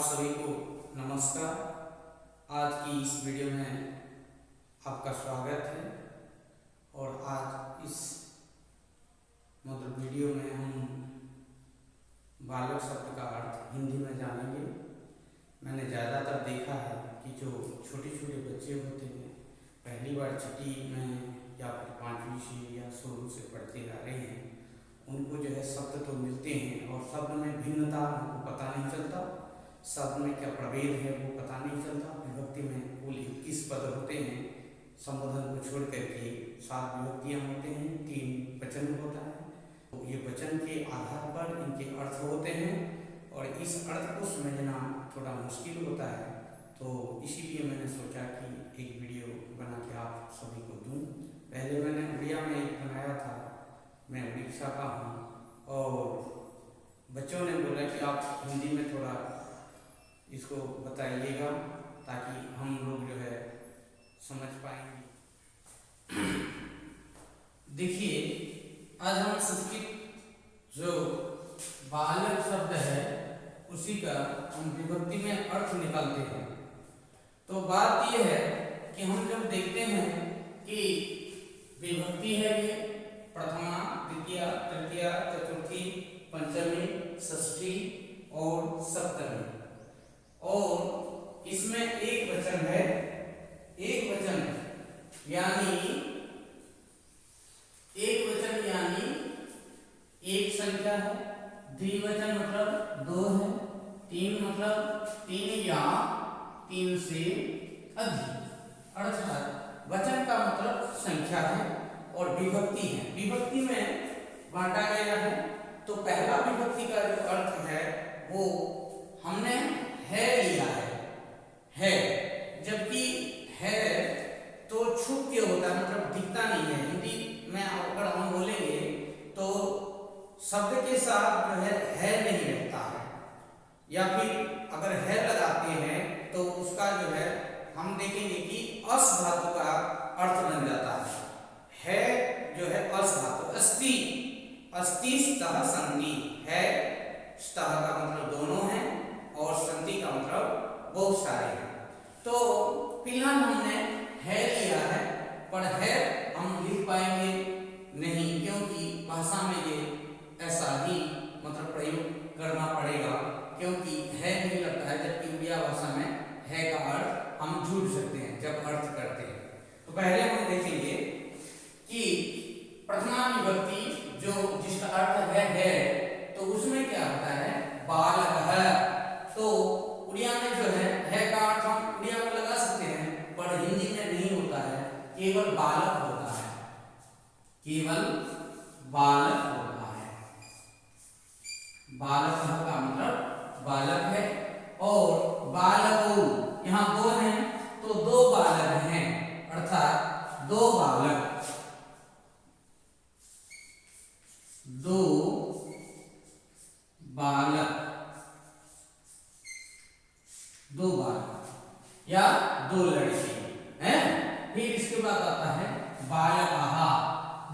सभी को नमस्कार। आज की इस वीडियो में आपका स्वागत है और आज इस वीडियो में हम बालक शब्द का अर्थ हिंदी में जानेंगे। मैंने ज़्यादातर देखा है कि जो छोटे छोटे बच्चे होते हैं पहली बार छठी में या फिर पाँचवीं से या शुरू से पढ़ते आ रहे हैं, उनको जो है शब्द तो मिलते हैं और शब्द में भिन्नता उनको पता नहीं चलता, शब्द में क्या प्रभेद है वो पता नहीं चलता। विभक्ति में कुल 21 पद होते हैं, संबोधन को छोड़ करके 7 विभक्तियाँ होते हैं, 3 वचन होता है। तो ये वचन के आधार पर इनके अर्थ होते हैं और इस अर्थ को समझना थोड़ा मुश्किल होता है, तो इसीलिए मैंने सोचा कि एक वीडियो बना के आप सभी को दूँ। पहले मैंने उड़िया में एक बनाया था, मैं उड़ीसा का हूँ, और बच्चों ने बोला कि आप हिंदी में थोड़ा इसको बताइएगा ताकि हम लोग जो है समझ पाएंगे। देखिए, आज हम संस्कृत जो बालक शब्द है उसी का हम विभक्ति में अर्थ निकालते हैं। तो बात यह है कि हम जब देखते हैं कि विभक्ति है ये प्रथमा, द्वितीया, तृतीया, चतुर्थी, पंचमी, षष्ठी और सप्तमी, और इसमें एक वचन है। एक वचन यानी एक संख्या है, द्विवचन मतलब 2 है, 3 मतलब 3 या 3 से अधिक, अर्थात वचन का मतलब संख्या है और विभक्ति है। विभक्ति में बांटा गया है। तो पहला विभक्ति का जो अर्थ है वो हमने है लिया है, जबकि है तो छुप के होता है, मतलब दिखता नहीं है। हिंदी में अगर हम बोलेंगे तो शब्द के साथ जो है नहीं रहता है, या फिर अगर है लगाते हैं तो उसका जो है हम देखेंगे कि अस धातु का अर्थ बन जाता है जो है अस धातु, अस्ति, अस्ति स्तः संति है। स्तः का मतलब दोनों है और संति का मतलब बहुत सारे हैं। तो फिलहाल हमने है लिया है, पर है हम लिख पाएंगे नहीं, क्योंकि भाषा में ये ऐसा ही मतलब प्रयोग करना पड़ेगा, क्योंकि है नहीं लगता है, जबकि उड़िया भाषा में है का अर्थ हम जोड़ सकते हैं जब अर्थ करते हैं। तो पहले हम देखेंगे कि प्रथमा विभक्ति जो जिसका अर्थ है तो उसमें क्या होता है, बालक है। तो उड़िया में जो है का अर्थ हम उड़िया में लगा सकते हैं, पर हिंदी में नहीं होता है, केवल बालक होता है, केवल बालक होता है। बालक का मतलब बालक है। और बालक यहाँ 2 हैं तो 2 बालक हैं, अर्थात 2 बालक, 2 बालक, 2 बालक या 2 लड़के हैं। फिर इसके बाद आता है बालकाहा।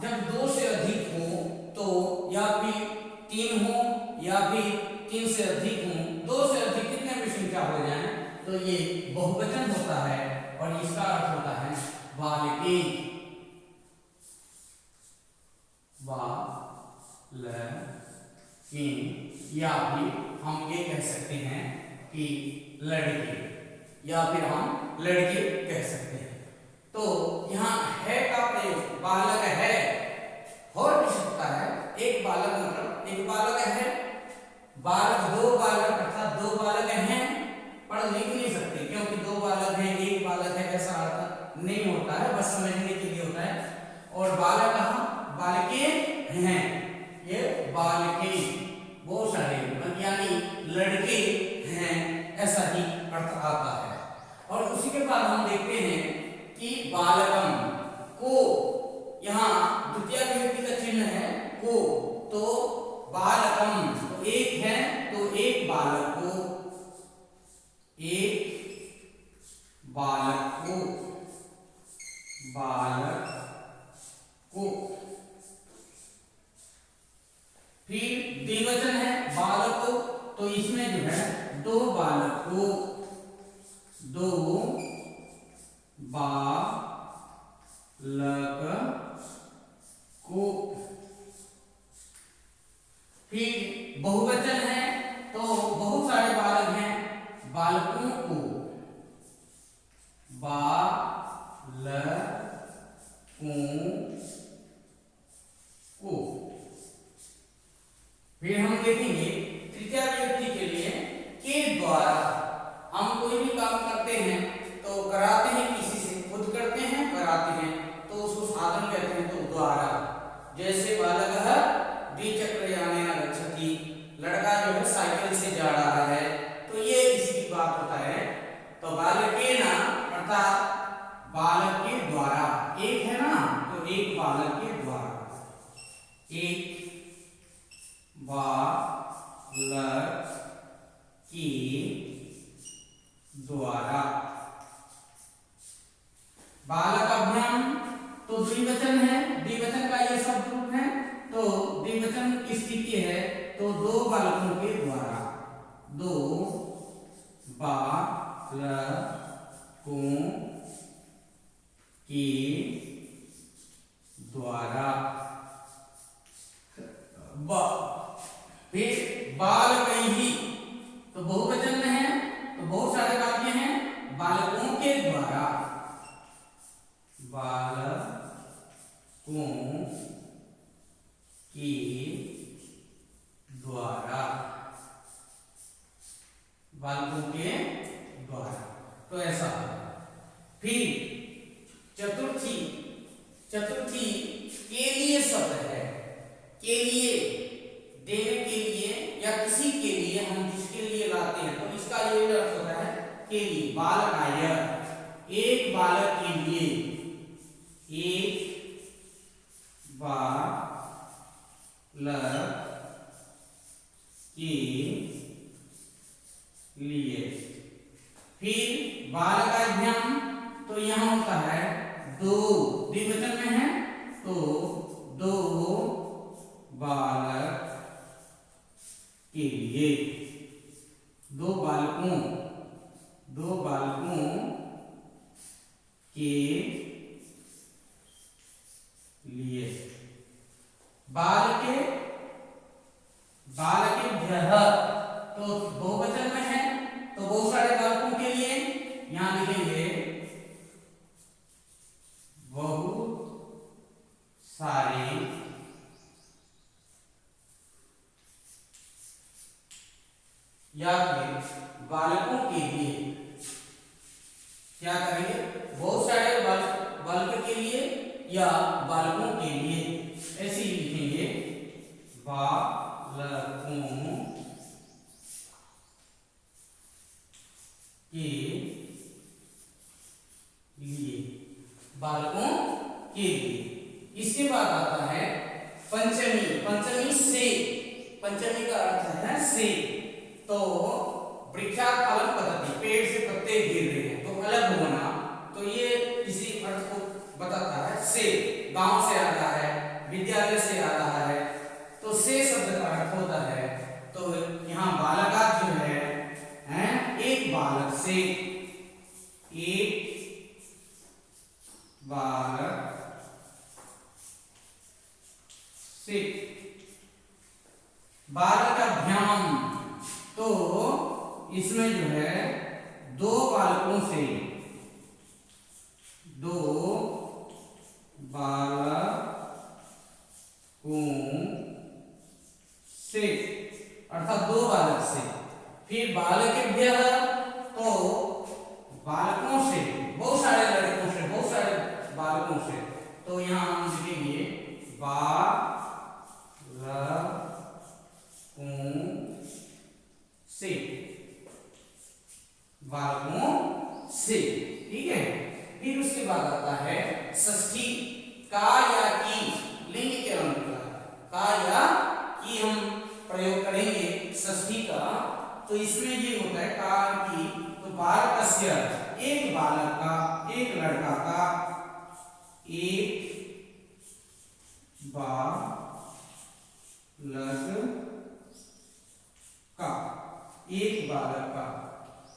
जब 2 से अधिक हो तो या फिर 3 हो या फिर 3 से अधिक हो, 2 से अधिक कितने भी संख्या हो जाए तो ये बहुवचन होता है और इसका अर्थ होता है बालके, बालके, या फिर हम ये कह सकते हैं कि लड़के, या फिर हम लड़के कह सकते हैं। तो यहाँ है का प्रयोग बालक है हो भी सकता है, एक बालक मतलब एक बालक है, बालक 2 बालक अर्थात 2 बालक हैं, पर लिख नहीं सकते क्योंकि 2 बालक हैं, एक बालक है ऐसा अर्थ नहीं होता है, बस समझने के लिए होता है। और बालक बालके हैं, ये बालके बहुत सारे यानी लड़के हैं, ऐसा ही अर्थ आता है। और उसी के बाद हम देखते हैं कि बालकम को, यहाँ द्वितीय विभक्ति का चिन्ह है को, तो बालकम तो एक है तो एक बालक को, एक बालक को, बालक को। फिर द्विवचन है बालक को, तो इसमें जो है 2 बालक को। फिर बहुवचन है तो बहुत सारे बालक हैं, बालकों को, बालकों को। फिर हम देखेंगे तृतीय व्यक्ति के लिए के द्वारा। हम कोई भी काम करते हैं तो कराते हैं किसी से, खुद करते हैं कराते हैं तो उसको साधन कहते हैं, तो द्वारा। जैसे बालकः द्विचक्रयानेन गच्छति, लड़का जो है साइकिल से जा रहा है, तो ये इसकी बात होता है। तो बालकेन अर्थात बालक के द्वारा, एक है ना तो एक बालक के द्वारा, एक बालक के द्वारा। बालकाभ्याम तो द्विवचन है, द्विवचन का ये शब्द रूप है, तो द्विवचन की स्थिति है तो दो बालकों के द्वारा, दो बालकों के द्वारा। फिर बालकैहि तो बहुवचन में है तो बहुत सारे वाक्य हैं, बालकों के द्वारा, बालकों के द्वारा, बालकों के द्वारा, तो ऐसा। फिर चतुर्थी, चतुर्थी के लिए शब्द है, के लिए, देने के लिए या किसी के लिए, हम जिसके लिए लाते हैं तो इसका ये अर्थ होता है के लिए। बालकाय, एक बालक के लिए, एक बालक के लिए। फिर बालकाभ्याम तो यहाँ होता है दो, द्विवचन में है तो दो बालक के लिए, दो बालकों, दो बालकों के लिए। बालके, बालकेभ्यः तो बहुवचन में है तो बहुत सारे बालकों के लिए, यहां लिखेंगे बहुत सारे या फिर बालकों के लिए। क्या करेंगे, बहुत सारे बालक के लिए या बालकों के लिए, ऐसे ही लिखेंगे बालकों के लिए, बालकों के लिए। इसके बाद आता है पंचमी, पंचमी से, पंचमी का अर्थ है से, तो वृक्षात् फलं पतति, पेड़ से पत्ते गिर रहे हैं तो अलग होना, तो ये किसी अर्थ को बताता है। से गांव से आ रहा है, विद्यालय से आ रहा है, तो से शब्द का अर्थ होता है। तो यहाँ बालका जो है एक बालक से, एक बालक से। बालकाभ्याम तो इसमें जो है दो बालकों से, दो बालकों से अर्थात दो बालक से। फिर बालकेभ्यः तो बालकों से, बहुत सारे लड़कों से, बहुत सारे बालकों से, तो यहाँ हम लिखेंगे बालकों से, बालकों से, ठीक है। फिर उसके बाद आता है षष्ठी, का या की, लिंग के अनुसार का या की हम प्रयोग करेंगे षष्ठी का, तो इसमें ये होता है का की, तो बालकस्य एक बालक का, एक लड़का का, एक बालक का, एक बालक का।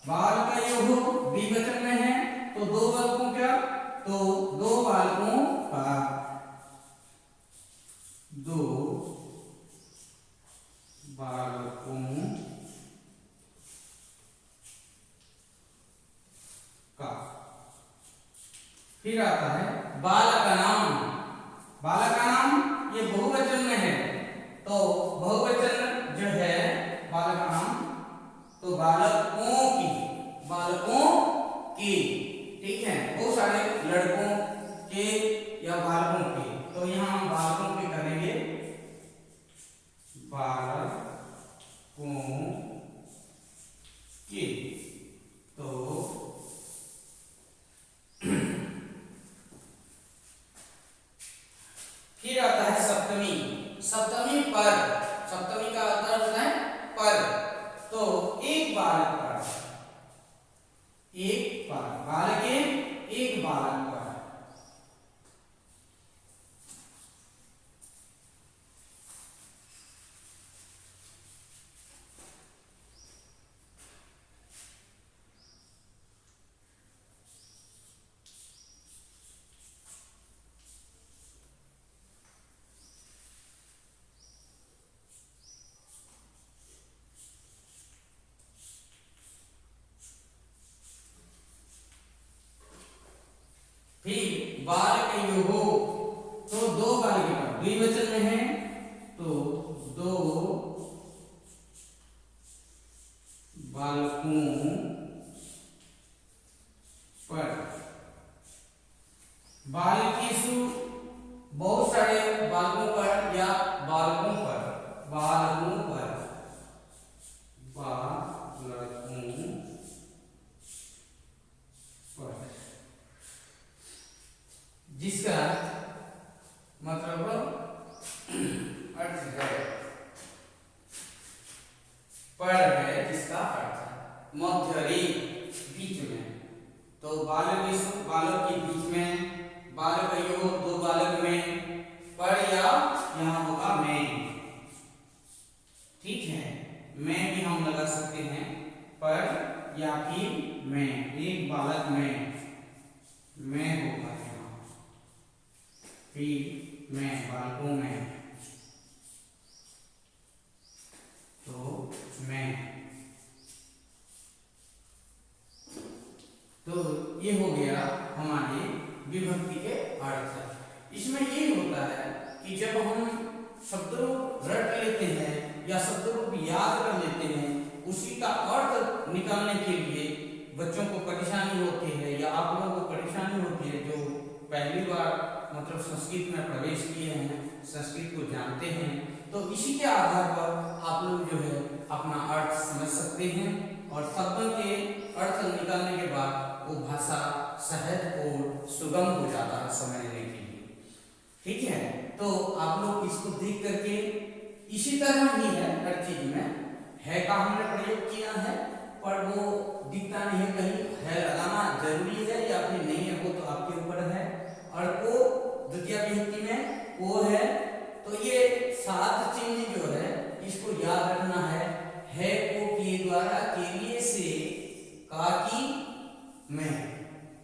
बालकयोः द्विवचन में है तो दो बालकों क्या, तो दो बालकों का, दो बालकों का। फिर आता है बालकानाम। बालकानाम ये बहुवचन में है, तो बहुवचन जो है बालकानाम, तो बालकों की, ठीक है, बहुत सारे लड़कों के या बालकों के, तो यहाँ हम बालकों के करेंगे, बालकों के। तो फिर आता है सप्तमी। सप्तमी पर, सप्तमी का अर्थ है पर, तो एक बालक पर, एक बालक एक बालक पर। फिर बालकयोः, तो दो बालक पर, द्विवचन में है, तो दो बालकों पर। बालकेषु, बहुत सारे बालकों पर या बालकों पर, बालकों पर, बालकों पर, जिसका मतलब अर्थ है पर है, जिसका अर्थ है मध्य रे, बीच में, तो बालक बालक के बीच में, बालकयोः दो बालक में, पर या यहाँ होगा में, ठीक है, में भी हम लगा सकते हैं, पर या फिर में, एक बालक में होगा यहाँ, फिर में बालकों में, तो में, तो ये हो गया हमारे विभक्ति के अर्थ। इसमें ये होता है कि जब हम शब्द रूप रट लेते हैं या शब्द रूप याद कर लेते हैं, उसी का अर्थ निकालने के लिए बच्चों को परेशानी होती है या आप लोगों को परेशानी होती है, जो पहली बार मतलब संस्कृत में प्रवेश किए हैं, संस्कृत को जानते हैं, तो इसी के आधार पर आप लोग जो है अपना अर्थ समझ सकते हैं और शब्दों के अर्थ निकालने के बाद वो भाषा सहज और सुगम हो जाता है समझने के लिए, ठीक है। तो आप लोग इसको देख करके, इसी तरह ही है हर चीज में, है का हमने प्रयोग किया है, पर वो दिखता नहीं है, कहीं है लगाना जरूरी है या फिर नहीं है, वो तो आपके ऊपर है। और को द्वितीय विभक्ति में वो है, तो ये 7 चिन्ह जो है इसको याद रखना है को के द्वारा के लिए से का की में,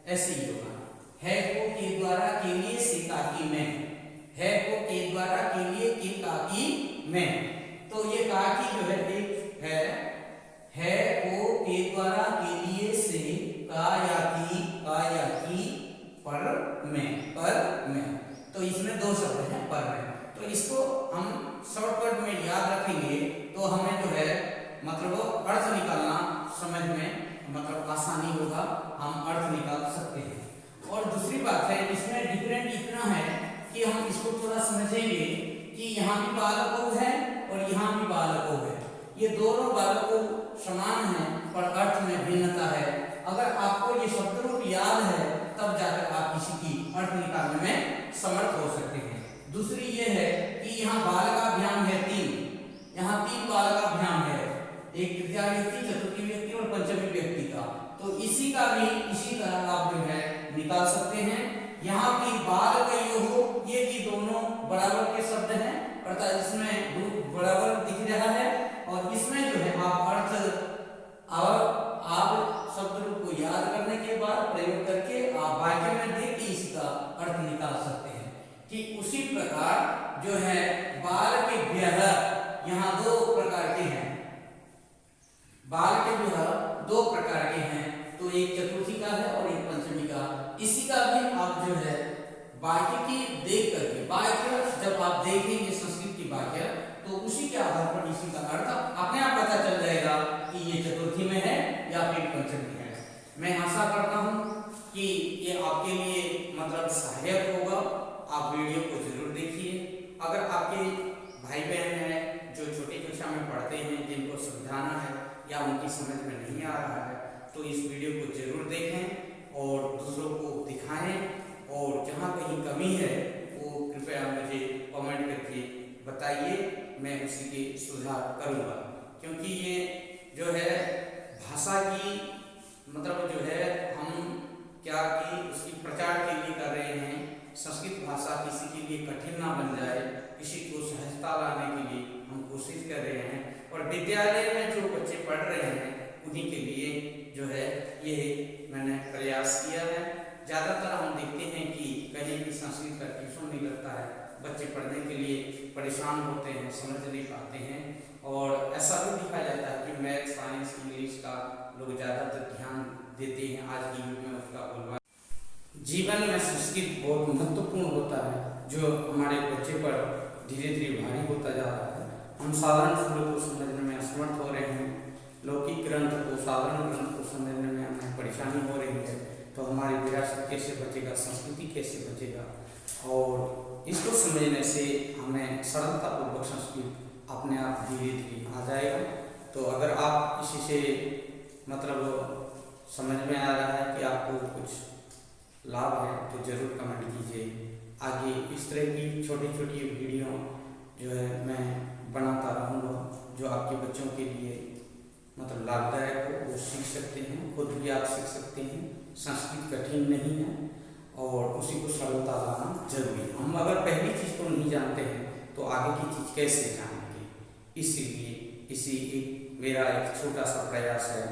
ऐसे ही होगा, है को के द्वारा के लिए से का की में, है को के द्वारा के लिए के का की में, तो ये का की जो है एक है को के द्वारा के लिए से का या की पर में, तो इसमें 2 शब्द हैं पर में, तो इसको हम शॉर्टकट में याद रखेंगे तो हमें जो है मतलब अर्थ निकालना समझ में मतलब आसानी होगा, हम अर्थ निकाल सकते हैं। और दूसरी बात है, इसमें डिफरेंट इतना है कि हम इसको थोड़ा समझेंगे कि यहाँ भी बालकों है और यहाँ भी बालकों है, ये दोनों बालकों समान हैं पर अर्थ में भिन्नता है। अगर आपको ये शब्द रूप याद है तब जाकर आप किसी की अर्थ निकालने में समर्थ हो सकते हैं। दूसरी ये है कि यहाँ बालकाभ्याम है 3, यहाँ 3 बालकाभ्याम है, एक तृतीय व्यक्ति, चतुर्थी व्यक्ति और पंचमी व्यक्ति का, तो इसी का भी इसी तरह आप जो है निकाल सकते हैं। यहाँ भी बालकयोः, ये भी दोनों बराबर के शब्द हैं, अर्थात इसमें रूप बराबर दिख रहा है, और इसमें जो है आप अर्थ आप शब्द रूप को याद करने के बाद प्रयोग करके आप वाक्य में देख के इसका अर्थ निकाल सकते हैं। जो है बाल के व्यह, यहाँ दो प्रकार के हैं, बाल के व्यह दो प्रकार के हैं, तो एक चतुर्थी का है और एक पंचमी का। इसी का भी आप जो है वाक्य की देख करके, वाक्य जब आप देखेंगे संस्कृत की वाक्य, तो उसी के आधार पर इसी का अर्थ अपने आप पता चल जाएगा कि ये चतुर्थी में है या फिर पंचमी है। मैं आशा करता हूँ कि ये आपके लिए मतलब सहायक होगा। आप वीडियो को जरूर देखिए। अगर आपके भाई बहन हैं जो छोटी कक्षा में पढ़ते हैं, जिनको समझाना है या उनकी समझ में नहीं आ रहा है, तो इस वीडियो को जरूर देखें और दूसरों को दिखाएं, और जहाँ कहीं कमी है वो कृपया मुझे कमेंट करके बताइए, मैं उसी के सुधार करूँगा। क्योंकि ये जो है भाषा की मतलब जो है हम क्या कि उसकी प्रचार के लिए कर रहे हैं। संस्कृत भाषा किसी के लिए कठिन ना बन जाए, किसी को सहजता लाने के लिए हम कोशिश कर रहे हैं, और विद्यालय में जो बच्चे पढ़ रहे हैं उन्हीं के लिए जो है ये मैंने प्रयास किया है। ज़्यादातर हम देखते हैं कि कहीं भी संस्कृत का ट्यूशन नहीं लगता है, बच्चे पढ़ने के लिए परेशान होते हैं, समझ नहीं पाते हैं, और ऐसा भी देखा जाता है कि मैथ, साइंस, इंग्लिश का लोग ज़्यादातर ध्यान देते हैं। आज के युग में उसका बोलवा जीवन में संस्कृत बहुत महत्वपूर्ण होता है, जो हमारे बच्चे पर धीरे धीरे भारी होता जा रहा है। हम साधारण शब्दों को समझने में असमर्थ हो रहे हैं, लौकिक ग्रंथ को, साधारण ग्रंथ को समझने में हमें परेशानी हो रही है। तो हमारी विरासत कैसे बचेगा, संस्कृति कैसे बचेगा, और इसको समझने से हमें सरलतापूर्वक संस्कृत अपने आप धीरे धीरे आ जाएगा। तो अगर आप इसी से मतलब समझ में आ रहा है कि आपको कुछ लाभ है, तो जरूर कमेंट कीजिए। आगे इस तरह की छोटी छोटी वीडियो जो है मैं बनाता रहूँगा, जो आपके बच्चों के लिए मतलब लाभदायक हो, वो सीख सकते हैं, खुद भी आप सीख सकते हैं। संस्कृत कठिन नहीं है और उसी को सरलता लाना जरूरी है। हम अगर पहली चीज़ को नहीं जानते हैं तो आगे की चीज़ कैसे जानेंगे। इसीलिए मेरा एक छोटा सा प्रयास है